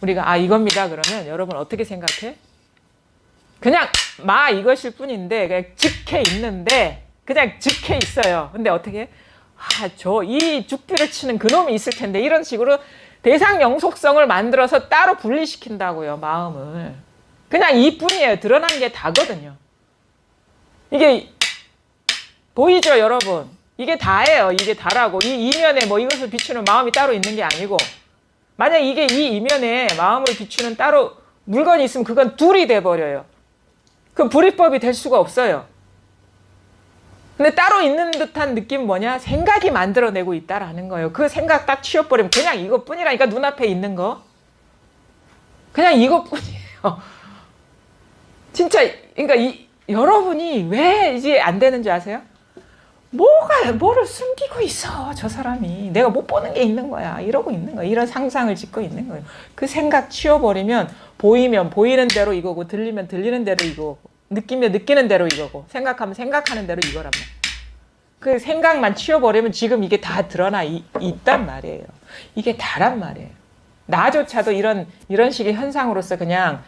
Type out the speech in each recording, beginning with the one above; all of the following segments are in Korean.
우리가 이겁니다 그러면 여러분 어떻게 생각해? 그냥 이것일 뿐인데 그냥 즉해 있는데 그냥 즉해 있어요. 근데 어떻게 해? 저 이 죽비를 치는 그놈이 있을 텐데 이런 식으로 대상 영속성을 만들어서 따로 분리시킨다고요. 마음을. 그냥 이뿐이에요. 드러난 게 다거든요. 이게 보이죠 여러분? 이게 다예요. 이게 다라고. 이 이면에 뭐 이것을 비추는 마음이 따로 있는 게 아니고 만약 이게 이 이면에 마음을 비추는 따로 물건이 있으면 그건 둘이 돼버려요. 그럼 불이법이 될 수가 없어요. 근데 따로 있는 듯한 느낌 뭐냐? 생각이 만들어내고 있다라는 거예요. 그 생각 딱 치워버리면 그냥 이것뿐이라니까 눈앞에 있는 거. 그냥 이것뿐이에요. 진짜 그러니까 여러분이 왜 이제 안 되는 줄 아세요? 뭐를 숨기고 있어 저 사람이. 내가 못 보는 게 있는 거야. 이러고 있는 거야. 이런 상상을 짓고 있는 거예요. 그 생각 치워버리면 보이면 보이는 대로 이거고 들리면 들리는 대로 이거고 느끼면 느끼는 대로 이거고 생각하면 생각하는 대로 이거란 말이에요. 그 생각만 치워버리면 지금 이게 다 드러나 있단 말이에요. 이게 다란 말이에요. 나조차도 이런 식의 현상으로서 그냥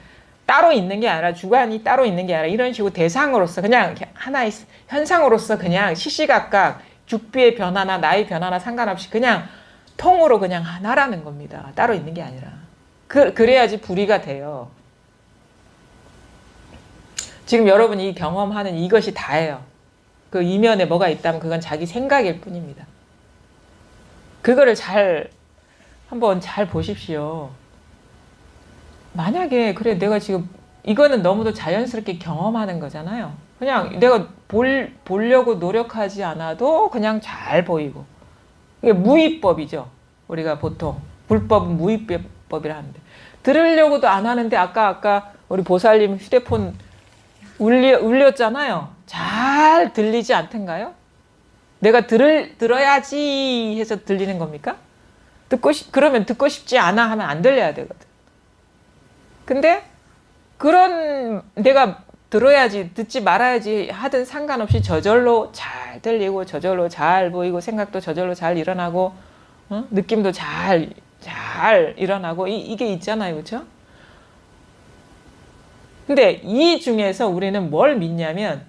따로 있는 게 아니라 주관이 따로 있는 게 아니라 이런 식으로 대상으로서 그냥 하나의 현상으로서 그냥 시시각각 죽비의 변화나 나의 변화나 상관없이 그냥 통으로 그냥 하나라는 겁니다. 따로 있는 게 아니라. 그래야지 불이가 돼요. 지금 여러분이 경험하는 이것이 다예요. 그 이면에 뭐가 있다면 그건 자기 생각일 뿐입니다. 그거를 한번 잘 보십시오. 만약에 그래 내가 지금 이거는 너무도 자연스럽게 경험하는 거잖아요. 그냥 내가 보려고 노력하지 않아도 그냥 잘 보이고 이게 무위법이죠. 우리가 보통 불법은 무위법이라 하는데 들으려고도 안 하는데 아까 우리 보살님 휴대폰 울렸잖아요. 잘 들리지 않던가요? 내가 들어야지 해서 들리는 겁니까? 그러면 듣고 싶지 않아 하면 안 들려야 되거든. 근데 그런 내가 들어야지 듣지 말아야지 하든 상관없이 저절로 잘 들리고 저절로 잘 보이고 생각도 저절로 잘 일어나고 느낌도 잘 일어나고 이게 있잖아요. 그렇죠? 근데 이 중에서 우리는 뭘 믿냐면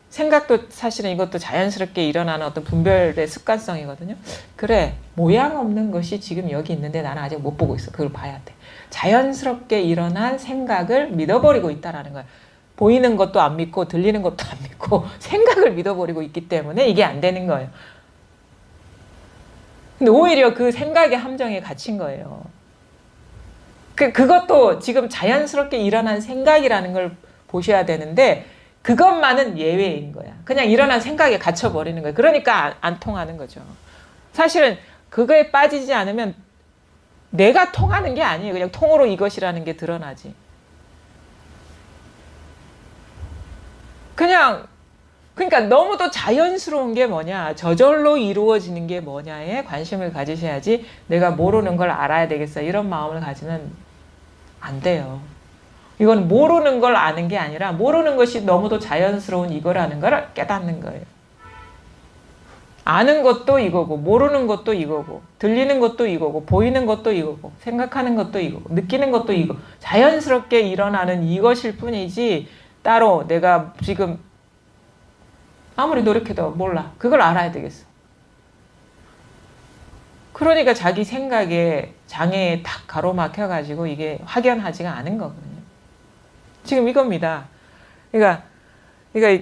생각도 사실은 이것도 자연스럽게 일어나는 어떤 분별의 습관성이거든요. 그래 모양 없는 것이 지금 여기 있는데 나는 아직 못 보고 있어. 그걸 봐야 돼. 자연스럽게 일어난 생각을 믿어버리고 있다는 거예요. 보이는 것도 안 믿고 들리는 것도 안 믿고 생각을 믿어버리고 있기 때문에 이게 안 되는 거예요. 근데 오히려 그 생각의 함정에 갇힌 거예요. 그것도 지금 자연스럽게 일어난 생각이라는 걸 보셔야 되는데 그것만은 예외인 거야. 그냥 일어난 생각에 갇혀버리는 거예요. 그러니까 안 통하는 거죠. 사실은 그거에 빠지지 않으면 내가 통하는 게 아니에요. 그냥 통으로 이것이라는 게 드러나지. 그러니까 너무도 자연스러운 게 뭐냐, 저절로 이루어지는 게 뭐냐에 관심을 가지셔야지 내가 모르는 걸 알아야 되겠어. 이런 마음을 가지면 안 돼요. 이건 모르는 걸 아는 게 아니라 모르는 것이 너무도 자연스러운 이거라는 걸 깨닫는 거예요. 아는 것도 이거고 모르는 것도 이거고 들리는 것도 이거고 보이는 것도 이거고 생각하는 것도 이거고 느끼는 것도 이거 자연스럽게 일어나는 이것일 뿐이지 따로 내가 지금 아무리 노력해도 몰라. 그걸 알아야 되겠어. 그러니까 자기 생각에 장애에 탁 가로막혀가지고 이게 확연하지가 않은 거거든요. 지금 이겁니다. 그러니까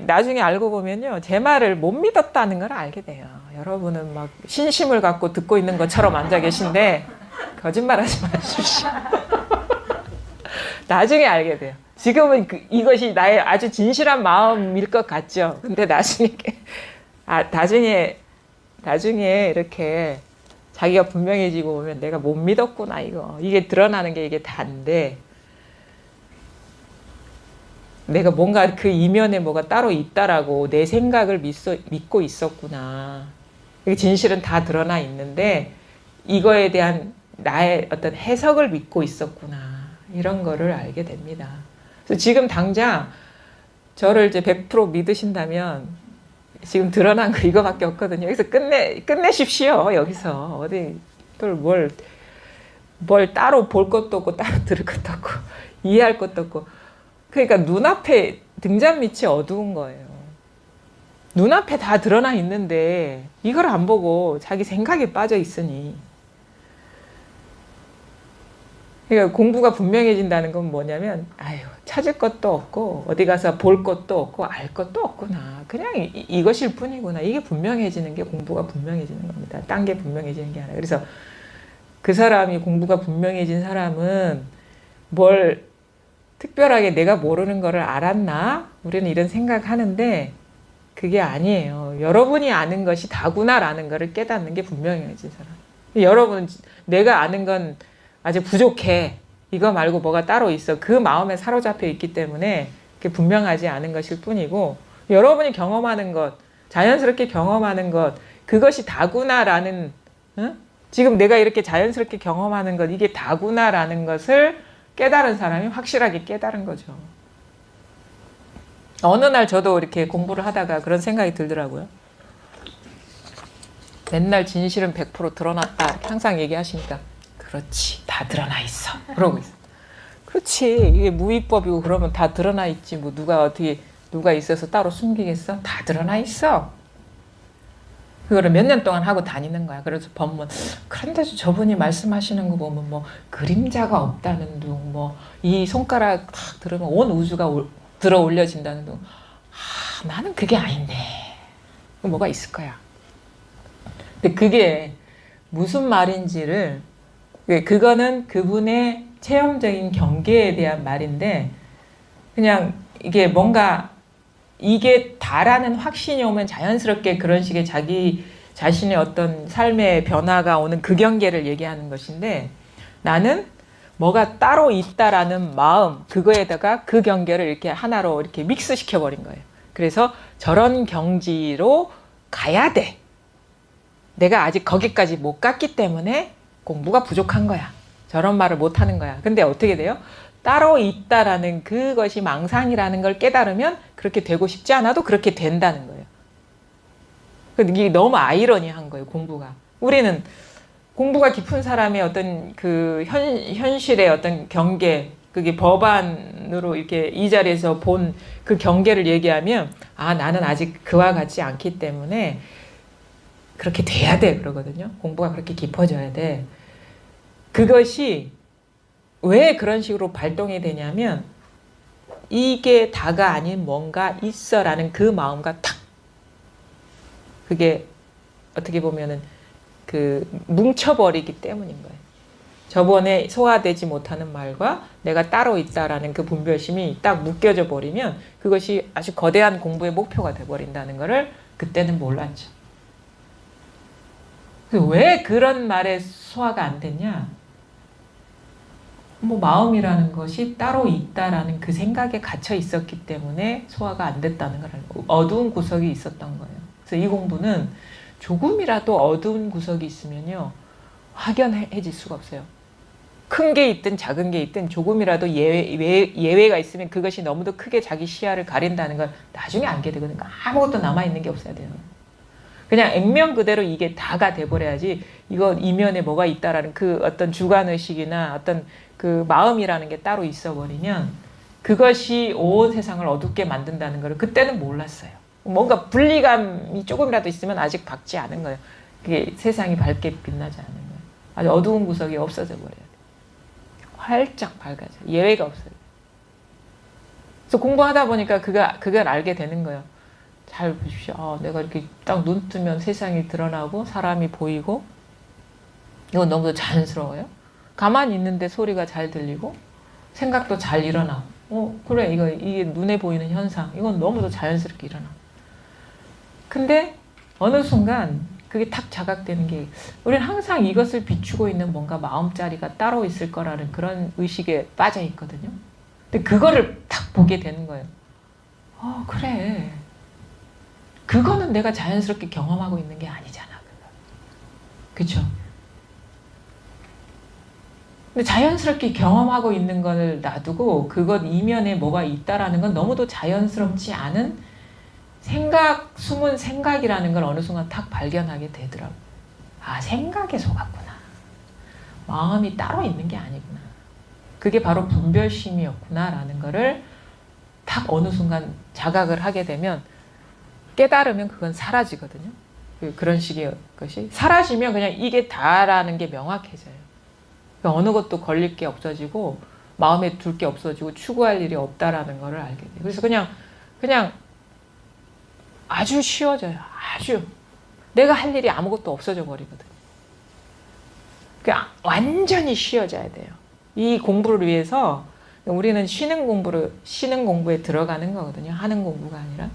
나중에 알고 보면요. 제 말을 못 믿었다는 걸 알게 돼요. 여러분은 막 신심을 갖고 듣고 있는 것처럼 앉아 계신데 거짓말하지 마십시오. 나중에 알게 돼요. 지금은 이것이 나의 아주 진실한 마음일 것 같죠. 근데 나중에 이렇게 자기가 분명해지고 보면 내가 못 믿었구나 이거. 이게 드러나는 게 이게 다인데 내가 뭔가 그 이면에 뭐가 따로 있다라고 내 생각을 믿고 있었구나. 이게 진실은 다 드러나 있는데 이거에 대한 나의 어떤 해석을 믿고 있었구나. 이런 거를 알게 됩니다. 그래서 지금 당장 저를 이제 100% 믿으신다면 지금 드러난 거 이거밖에 없거든요. 여기서 끝내십시오. 여기서 어디 또 뭘 뭘 따로 볼 것도 없고 따로 들을 것도 없고 이해할 것도 없고 그러니까 눈앞에 등잔 밑이 어두운 거예요. 눈앞에 다 드러나 있는데 이걸 안 보고 자기 생각에 빠져 있으니 그러니까 공부가 분명해진다는 건 뭐냐면 아유 찾을 것도 없고 어디 가서 볼 것도 없고 알 것도 없구나. 그냥 이것일 뿐이구나. 이게 분명해지는 게 공부가 분명해지는 겁니다. 딴 게 분명해지는 게 아니라. 그래서 그 사람이 공부가 분명해진 사람은 뭘 특별하게 내가 모르는 거를 알았나? 우리는 이런 생각하는데 그게 아니에요. 여러분이 아는 것이 다구나라는 거를 깨닫는 게 분명해진 사람. 여러분은 내가 아는 건 아직 부족해. 이거 말고 뭐가 따로 있어. 그 마음에 사로잡혀 있기 때문에 그게 분명하지 않은 것일 뿐이고 여러분이 경험하는 것, 자연스럽게 경험하는 것 그것이 다구나라는 응? 지금 내가 이렇게 자연스럽게 경험하는 것 이게 다구나라는 것을 깨달은 사람이 확실하게 깨달은 거죠. 어느 날 저도 이렇게 공부를 하다가 그런 생각이 들더라고요. 맨날 진실은 100% 드러났다 이렇게 항상 얘기하시니까 그렇지 다 드러나 있어 그러고 있어. 그렇지 이게 무위법이고 그러면 다 드러나 있지 뭐 누가 어떻게 누가 있어서 따로 숨기겠어? 다 드러나 있어. 그거를 몇 년 동안 하고 다니는 거야. 그래서 법문 그런데 저분이 말씀하시는 거 보면 뭐 그림자가 없다는 둥 뭐 이 손가락 딱 들으면 온 우주가 들어 올려진다는 둥 나는 그게 아닌데 뭐가 있을 거야. 근데 그게 무슨 말인지를 그거는 그분의 체험적인 경계에 대한 말인데 그냥 이게 뭔가 이게 다라는 확신이 오면 자연스럽게 그런 식의 자기 자신의 어떤 삶의 변화가 오는 그 경계를 얘기하는 것인데 나는 뭐가 따로 있다라는 마음 그거에다가 그 경계를 이렇게 하나로 이렇게 믹스시켜 버린 거예요. 그래서 저런 경지로 가야 돼. 내가 아직 거기까지 못 갔기 때문에 공부가 부족한 거야. 저런 말을 못 하는 거야. 근데 어떻게 돼요? 따로 있다라는 그것이 망상이라는 걸 깨달으면 그렇게 되고 싶지 않아도 그렇게 된다는 거예요. 이게 너무 아이러니한 거예요, 공부가. 우리는 공부가 깊은 사람의 어떤 그 현실의 어떤 경계, 그게 법안으로 이렇게 이 자리에서 본 그 경계를 얘기하면 아, 나는 아직 그와 같지 않기 때문에 그렇게 돼야 돼 그러거든요. 공부가 그렇게 깊어져야 돼. 그것이 왜 그런 식으로 발동이 되냐면 이게 다가 아닌 뭔가 있어라는 그 마음과 탁 그게 어떻게 보면은 그 뭉쳐버리기 때문인 거예요. 저번에 소화되지 못하는 말과 내가 따로 있다라는 그 분별심이 딱 묶여져 버리면 그것이 아주 거대한 공부의 목표가 돼버린다는 것을 그때는 몰랐죠. 왜 그런 말에 소화가 안 됐냐? 뭐 마음이라는 것이 따로 있다라는 그 생각에 갇혀 있었기 때문에 소화가 안 됐다는 걸 알고 어두운 구석이 있었던 거예요. 그래서 이 공부는 조금이라도 어두운 구석이 있으면요 확연해질 수가 없어요. 큰 게 있든 작은 게 있든 조금이라도 예외가 있으면 그것이 너무도 크게 자기 시야를 가린다는 걸 나중에 알게 되거든요. 아무것도 남아있는 게 없어야 돼요. 그냥 액면 그대로 이게 다가 돼버려야지 이거 이면에 뭐가 있다라는 그 어떤 주관의식이나 어떤 그 마음이라는 게 따로 있어버리면 그것이 온 세상을 어둡게 만든다는 걸 그때는 몰랐어요. 뭔가 분리감이 조금이라도 있으면 아직 밝지 않은 거예요. 그게 세상이 밝게 빛나지 않은 거예요. 아주 어두운 구석이 없어져 버려야 돼요. 활짝 밝아져. 예외가 없어요. 그래서 공부하다 보니까 그걸 알게 되는 거예요. 잘 보십시오. 내가 이렇게 딱 눈 뜨면 세상이 드러나고 사람이 보이고 이건 너무 자연스러워요. 가만히 있는데 소리가 잘 들리고 생각도 잘 일어나. 그래 이게 눈에 보이는 현상. 이건 너무도 자연스럽게 일어나. 근데 어느 순간 그게 탁 자각되는 게 우리는 항상 이것을 비추고 있는 뭔가 마음자리가 따로 있을 거라는 그런 의식에 빠져 있거든요. 근데 그거를 탁 보게 되는 거예요. 그래. 그거는 내가 자연스럽게 경험하고 있는 게 아니잖아. 그렇죠? 근데 자연스럽게 경험하고 있는 걸 놔두고 그것 이면에 뭐가 있다라는 건 너무도 자연스럽지 않은 숨은 생각이라는 걸 어느 순간 탁 발견하게 되더라고. 아, 생각에 속았구나. 마음이 따로 있는 게 아니구나. 그게 바로 분별심이었구나라는 거를 딱 어느 순간 자각을 하게 되면 깨달으면 그건 사라지거든요. 그런 식의 것이 사라지면 그냥 이게 다라는 게 명확해져요. 그러니까 어느 것도 걸릴 게 없어지고 마음에 둘 게 없어지고 추구할 일이 없다라는 거를 알게 돼요. 그래서 그냥 아주 쉬워져요. 아주 내가 할 일이 아무것도 없어져 버리거든요. 그냥 완전히 쉬워져야 돼요. 이 공부를 위해서 우리는 쉬는 공부에 들어가는 거거든요. 하는 공부가 아니라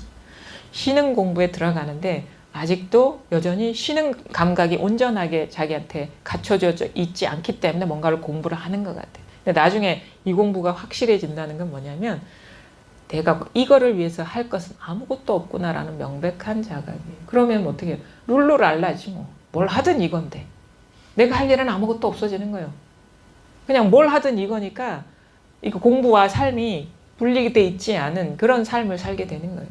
쉬는 공부에 들어가는데 아직도 여전히 쉬는 감각이 온전하게 자기한테 갖춰져 있지 않기 때문에 뭔가를 공부를 하는 것 같아요. 근데 나중에 이 공부가 확실해진다는 건 뭐냐면 내가 이거를 위해서 할 것은 아무것도 없구나라는 명백한 자각이에요. 그러면 어떻게 해요? 룰루랄라지 뭐. 뭘 하든 이건데. 내가 할 일은 아무것도 없어지는 거예요. 그냥 뭘 하든 이거니까 이거 공부와 삶이 분리돼 있지 않은 그런 삶을 살게 되는 거예요.